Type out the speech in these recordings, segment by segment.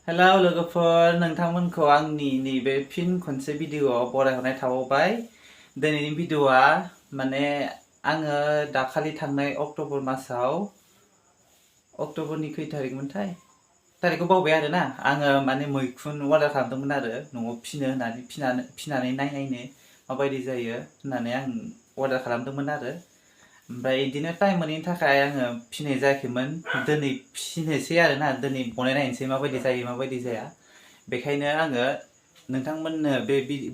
Hello लोगोफोर नोंथांमोनखौ आंनि नैबे फिन खनसे भिडिअआव बरायहरनाय थाबावबाय। दिनैनि भिडिअआ माने आङो दाखालि थांनाय अक्ट'बर मासाव अक्ट'बरनि खै थारिखमोनथाय थारिखखौ बावबाय आरोना आङो माने मैखुन अर्डार खालामदोंमोन आरो न'आव फिनो होननानै फिनानै नायनो माबायदि जायो होननानै आं अर्डार खालामदोंमोन आरो ओमफ्राय बिदिनो टाइम मोनैनि थाखाय आङो फिनाय जायाखैमोन। दिनै फिनोसै आरोना दिनै बनायनायनोसै माबायदि जायो माबायदि जाया। बेखायनो आङो नोंथांमोननो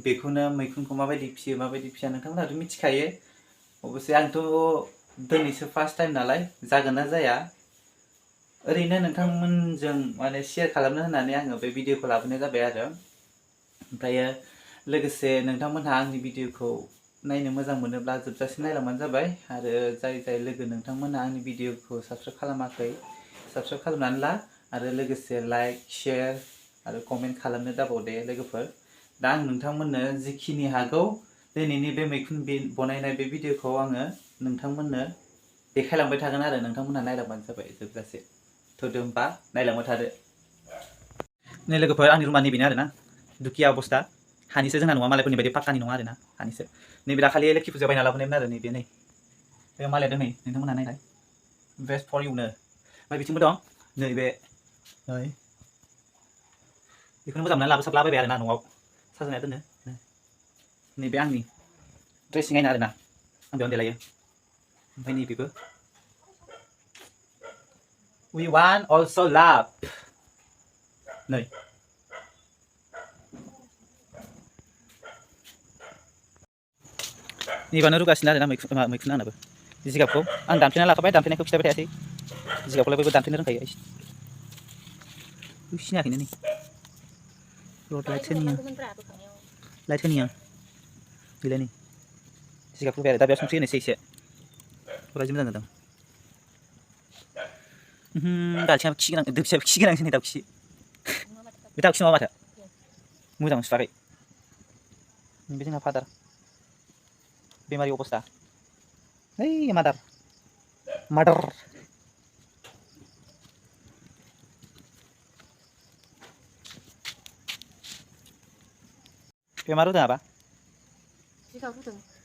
बेखौनो मैखुनखौ माबायदि फियो माबायदि फिया नोंथांमोनहाथ' मिथिखायो। अबसे आंथ' दिनैसो फार्स्ट टाइम नालाय जागोन ना जाया ओरैनो नोंथांमोनजों माने शेयार खालामनो होननानै आङो बे भिडिअखौ लाबोनाय जाबाय आरो ओमफ्रायो लोगोसे नोंथांमोनहा आंनि भिडिअखौ नायनो मोजां मोनोब्ला जोबजासिम नायलांबानो जाबाय आरो जाय लोगो नोंथांमोनहा आंनि भिडिअखौ साबस्क्राइब खालामाखै साबस्क्राइब खालामनानै ला आरो लोगोसे लाइक शेयार आरो कमेन्ट खालामनो दाबावदे लोगोफोर। दा आं नोंथांमोननो जिखिनि हागौ दिनैनि बे मैखुन बनायनाय बे भिडिअखौ आङो नोंथांमोननो देखायलांबाय थागोन आरो नोंथांमोनहा नायलांबानो जाबाय जोबजासे। थौदो होमबा नायलांबाय थादो। नै लोगोफोर आंनि रुमा नैबेनो आरोना दुखिया अबस्था हानिसो जोंना नङा मालायफोरनि बायदि पाक्कानि नङा आरोना हानिसो। नैबे दाखालि लोखि फुजायाव बायना लाबोनायमोन आरो नैबे नै बे मालाया दोनै नोंथांमोनहा नायलाय बेस्ट फर इउनो। ओमफ्राय बिथिंबो दं नैबे नै बेखौनो मोजां मोननानै लाबोबाय आरोना न'आव साजायना दोननो। नैबे आंनि ड्रेसिं आयना आरोना आं बेयावनो देलायो। ओमफ्राय नैबेबो we want also love नै नैबानो रुगासिनो आरोना मैखुना आंनाबो जिगाबखौ आं दानफ्लेना लाखाबाय दानफ्लेनायखौ खिथाबाय थायासै जिगाबखौलाय बयबो दानफ्लेनो रोंखायो। सिनायाखैनो नै रड लाइट होनि आं गैला नै जिगाबखौ होबाय आरो दा बेयाव संख्रि होनोसै एसे फरायजों मोजां जादों। दालसिङाबो खि गोनां दोखियाबो खि गोनांसो नै दाउखि बे दाउखि नङा माथो मोजां सुवाखै बे जोंना फादार बेमारि अबस्था ओइ मादार बेमार होदों आबा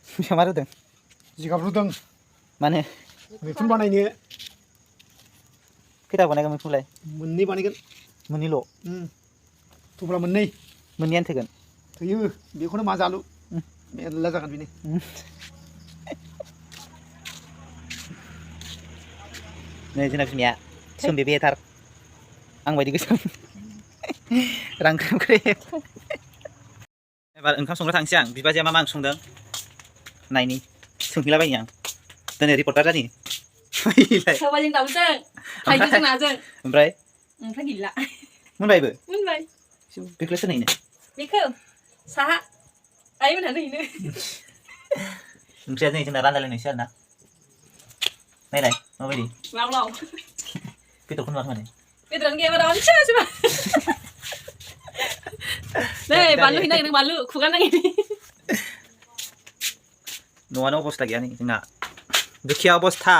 बेमार होदों जिगाब रुदों माने मैखुन बानायनो खैथा बानायगोन मैखुनलाय मोननै बानायगोन मोननैल' थुब्ला मोननै मोननैयानो थोगोन थोयो बेखौनो मा जालु मेरला जागोन बेनो। नै जोंना बिमाया सोमबेबेथार आं बायदि गोसोम रांख्रेम ख्रेम। एबार ओंखाम संग्रा थांसै आं बिबाजैया मा ओंख्रि संदों नायनि सोंहैलाबायनि आं दिनै रिपर्टार जानि सबायजों दाउजों थाइगिरजों नाजों ओमफ्राय गैला मोनबायबो मोनबाय बेखौलाय सोर नायनो बेखौ साहा आइमोनहा नायनो ओंख्रिया दिनै जोंना रानलायलायनोसै आरोना नायलाय माबायदि लाव लाव बेदरखौ नुवाखै माने बेदरानो गैयाबा रावनो सोरबा नै बानलु हैनो नागिरदों बानलु खुगा नाङि न'आनो अबस्था गैया नै जोंना दुखिया अबस्था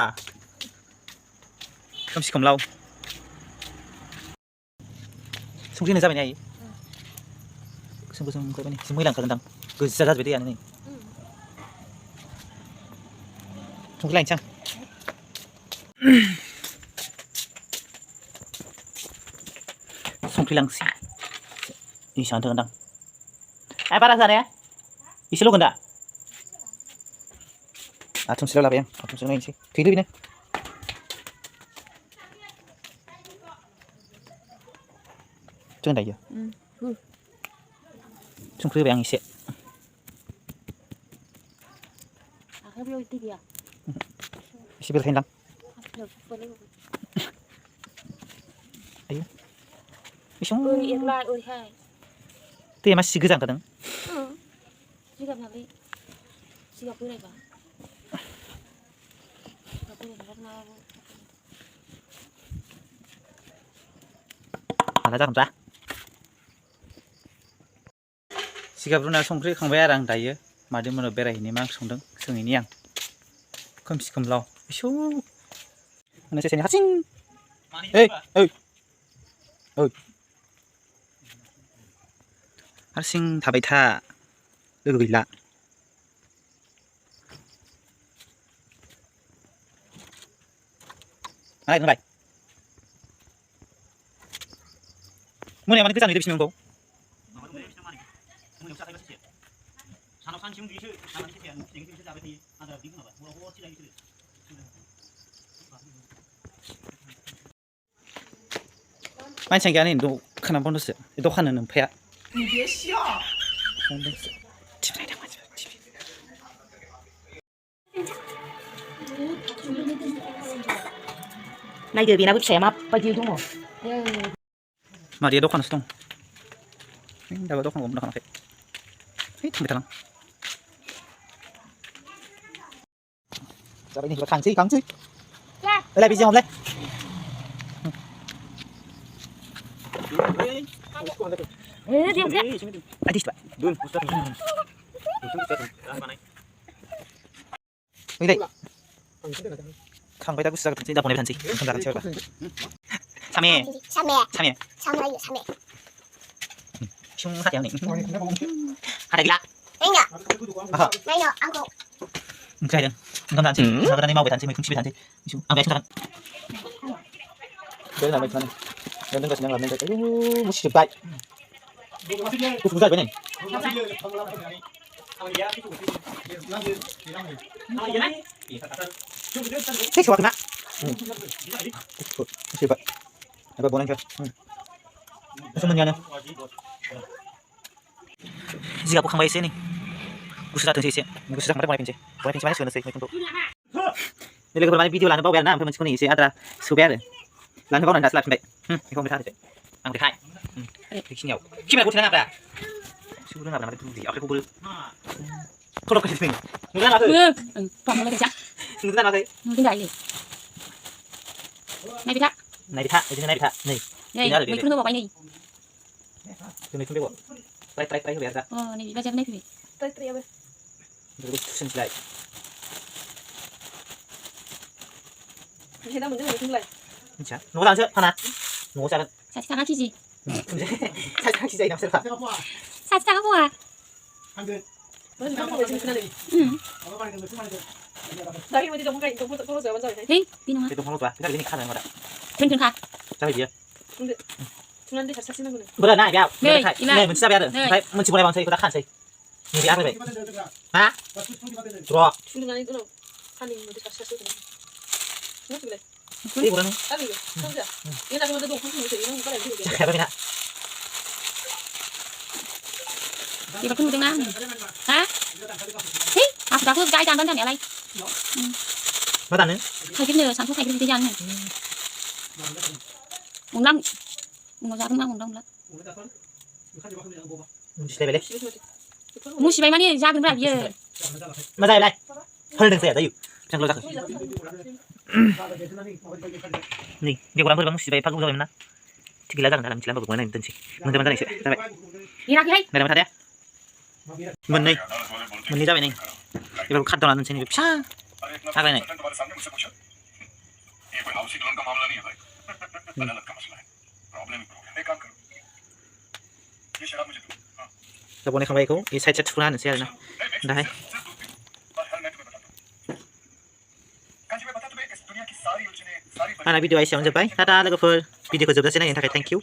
खोमसि खोमलाव संख्रि होनो जाबाय ने आइ गोसोम गोसोम ओंखारबाय नै एसे मैला ओंखारगोनदां गोजा जाजोब्बाय दैयानो नै संख्रि लायनोसै आं संख्रि लांसै बेसेबां थोगोनदां ए बारा जानाया एसेल' होगोन दा आथुमसेल' लाबाय आं आथुमसेल' नायनोसै थैलै बेनो जों दायो संख्रि होबाय आं एसे एसे बेरखायनोदां आयौ बेसेबां दैया मा सि गोजां ओंखारदों माला जागोन दा जिगाब रुनायाव संख्रि होखांबाय आरो आं दायो मादै मोनाव बेरायहैनो मा ओंख्रि संदों सोंहैनि आं खोमसि खोमलाव इसौ होनोसै हारसिं ओइ ओइ ओइ हारसिं थाबाय था लोगो गैला आइ नोंलाय मोनायाव माने गोजान हैदो बिसिनांगौ मानसिया गैया नै दखाना बन्दसो दखान होनो ओमफ्राया नायदो बेनाबो फिसाया माबायदि दङ मादैया दखानावसो दं दाबो दखानाव बन्द खालामाखै है थांबाय थालां जाबाय नै खांसै ओइलाय बिजि हमलाय Adis pak. Ini Kang baik aku sudah kerja dapur nanti. Kang siapa? Same. Shung hati yang ni. Ada gila. Enggak. Aha. Main aku. Enggak ada. Enggak nanti. Sekarang ni mau bertansi, mau kunci bertansi. Ambil sekarang. Boleh nak bertansi. Jangan kasih yang lain. Aduh, mesti cepat. Susah benar. Saya suka kena. Cepat. Apa boleh ke? Semuanya. Jika aku kembali sini, aku sudah tunggu sini. Aku sudah kemarin pinjam. Boleh pinjam mana sudah saya untuk. Jadi kalau video lain bawa nama pemencik ini saya ada super. Lain bawa nanti slide baik. Ini kau berhati. Angkat hai. Kisinya. Kime aku tidak apa. Sudah nggak pernah itu di. Aku boleh. Kalau kau sini. Mungkin apa? Phòng nó lên chắc. Mungkin apa? Cái này gì? Này bị thạ. Này bị thạ. Này. Này, mình không được bảo anh này. Ini tu bego. Try biar tak. Này, baca này thì. Try apa? Terus tusen slide. Thế đó mình cái này Chả. Nấu ra chưa? Hana. Nấu ra. Sao cái gì? Sao cái gì nằm sao? Sao cái gì? Đấy, mà đi đồng cạnh, đồng giờ vẫn rồi thấy. Thế, đi nào. Cái đồng hồ cái ini khăn rồi đó. Chân khăn. Sao vậy? Chúng nó đi thật sát xin luôn. Bener nah, ya. Nih, Nih, mesti biar. Saya mesti mulai bangsa kita kan saya. Ini biar baik. Hah? Bro. Chúng nó đi đâu? Khăn đi mà đi thật sát xin. Nó chụp đây. Ini bukan. Tadi ya. Không được. Ini là chúng ta dùng không thể nó có thể được. Siapa mina? Thì bà cứ đứng ngang. Hả? Thế, đã cứ cái jam đơn giản này. Mau tanya? Thầy cái nhờ sản xuất thành cái jam này. Mùng năm. Mùng ra mùng năm. Mesti balik. Mesti bay mana ra bên này giờ. Mà đây đây. Hơi đừng xẻ đấy. Chẳng lo ra. Nih, dia kurang berbang mesti bay pakai ulang mana? Tiga lagang dalam cilam bagaimana ini tensi. Teman-teman tadi sih. Sampai. Đi ra kia. Dari mana tadi? Mình đi. Mình đi ra bên này. Đi vào khát toàn là trên này. Sa. Apa ini? Kita boleh kembali ke ini saya chat fulan saya na. Dah. Ana video ai siang japai. Tata lagu for video ko jobda sini yang thank you.